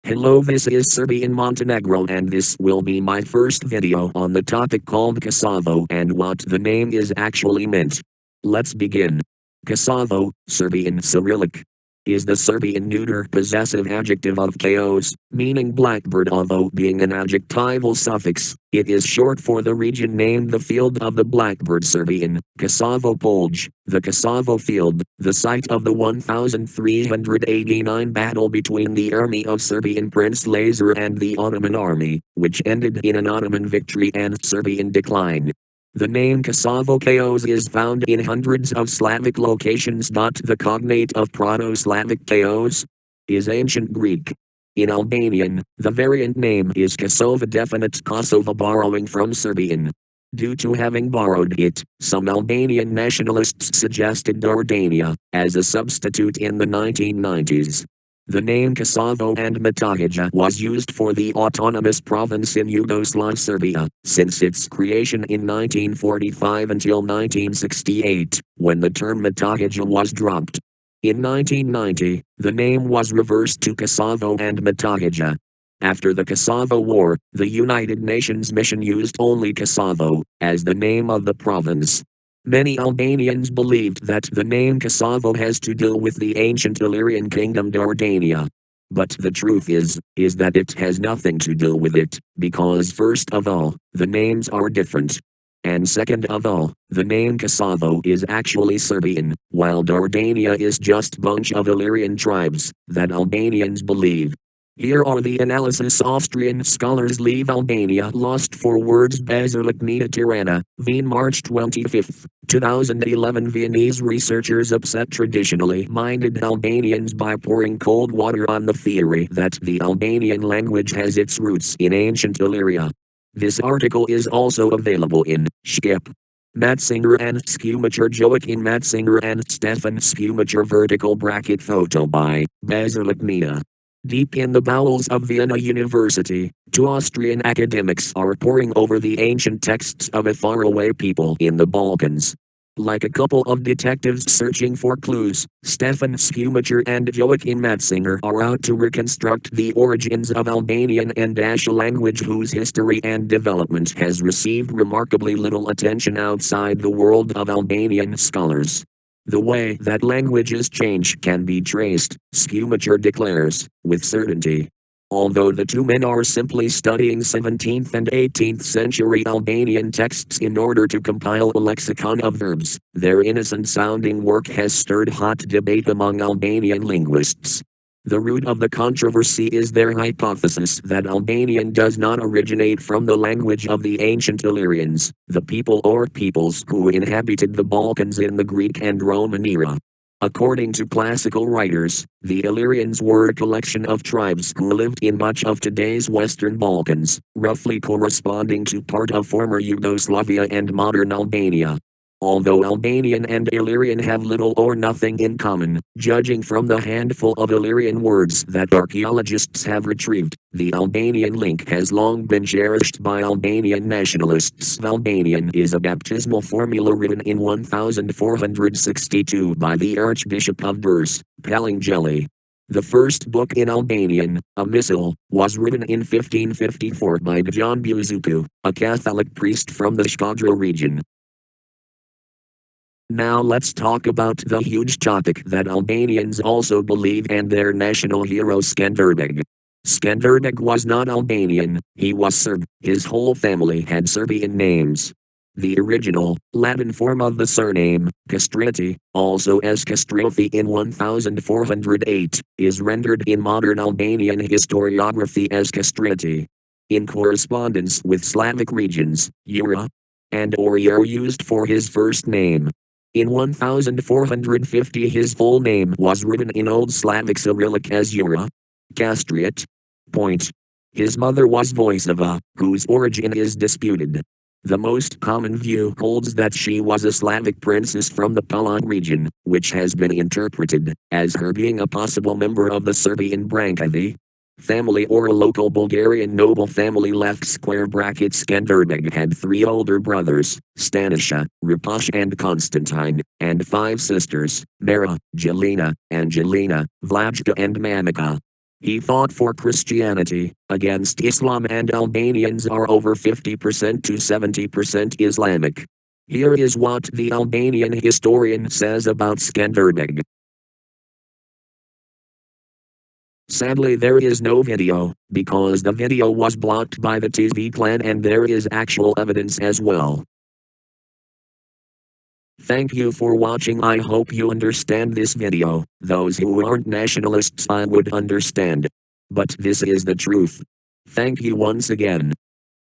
Hello, this is Serbian Montenegro and this will be my first video on the topic called Kosovo and what the name is actually meant. Let's begin. Kosovo, Serbian Cyrillic, is the Serbian neuter possessive adjective of Kos, meaning blackbird. Although being an adjectival suffix, it is short for the region named the Field of the Blackbird. Serbian, Kosovo Polj, the Kosovo Field, the site of the 1389 battle between the army of Serbian Prince Lazar and the Ottoman army, which ended in an Ottoman victory and Serbian decline. The name Kosovo Kos is found in hundreds of Slavic locations. The cognate of Proto-Slavic Kos is ancient Greek. In Albanian, the variant name is Kosovo, definite Kosovo, borrowing from Serbian. Due to having borrowed it, some Albanian nationalists suggested Dardania as a substitute in the 1990s. The name Kosovo and Metohija was used for the autonomous province in Yugoslav Serbia since its creation in 1945 until 1968, when the term Metohija was dropped. In 1990, the name was reversed to Kosovo and Metohija. After the Kosovo War, the United Nations mission used only Kosovo as the name of the province. Many Albanians believed that the name Kosovo has to do with the ancient Illyrian kingdom Dardania. But the truth is that it has nothing to do with it, because first of all, the names are different. And second of all, the name Kosovo is actually Serbian, while Dardania is just bunch of Illyrian tribes that Albanians believe. Here are the analysis. Austrian scholars leave Albania lost for words. Basilic Nita Tirana, Wien, March 25, 2011. Viennese researchers upset traditionally minded Albanians by pouring cold water on the theory that the Albanian language has its roots in ancient Illyria. This article is also available in Skip. Matzinger and Schumacher. Joachim Matzinger and Stefan Schumacher. Vertical bracket photo by Basilic Nita. Deep in the bowels of Vienna University, two Austrian academics are poring over the ancient texts of a faraway people in the Balkans. Like a couple of detectives searching for clues, Stefan Schumacher and Joachim Matzinger are out to reconstruct the origins of Albanian and Dacia language, whose history and development has received remarkably little attention outside the world of Albanian scholars. The way that languages change can be traced, Schumacher declares, with certainty. Although the two men are simply studying 17th and 18th century Albanian texts in order to compile a lexicon of verbs, their innocent-sounding work has stirred hot debate among Albanian linguists. The root of the controversy is their hypothesis that Albanian does not originate from the language of the ancient Illyrians, the people or peoples who inhabited the Balkans in the Greek and Roman era. According to classical writers, the Illyrians were a collection of tribes who lived in much of today's Western Balkans, roughly corresponding to part of former Yugoslavia and modern Albania. Although Albanian and Illyrian have little or nothing in common, judging from the handful of Illyrian words that archaeologists have retrieved, the Albanian link has long been cherished by Albanian nationalists. Albanian is a baptismal formula written in 1462 by the Archbishop of Bursa, Palangeli. The first book in Albanian, a missal, was written in 1554 by John Buzuku, a Catholic priest from the Shkodra region. Now let's talk about the huge topic that Albanians also believe and their national hero Skanderbeg. Skanderbeg was not Albanian, he was Serb. His whole family had Serbian names. The original, Latin form of the surname, Kastrioti, also as Kastrioti in 1408, is rendered in modern Albanian historiography as Kastrioti. In correspondence with Slavic regions, Ura and Ori are used for his first name. In 1450 his full name was written in Old Slavic Cyrillic as Ura Kastriot. His mother was Voisova, whose origin is disputed. The most common view holds that she was a Slavic princess from the Palan region, which has been interpreted as her being a possible member of the Serbian Brankovi family or a local Bulgarian noble family. Skanderbeg had three older brothers, Stanisha, Raposh and Constantine, and five sisters, Mara, Jelena, Angelina, Vlajka and Mamika. He fought for Christianity against Islam, and Albanians are over 50% to 70% Islamic. Here is what the Albanian historian says about Skanderbeg. Sadly, there is no video, because the video was blocked by the TV clan, and there is actual evidence as well. Thank you for watching. I hope you understand this video. Those who aren't nationalists I would understand. But this is the truth. Thank you once again.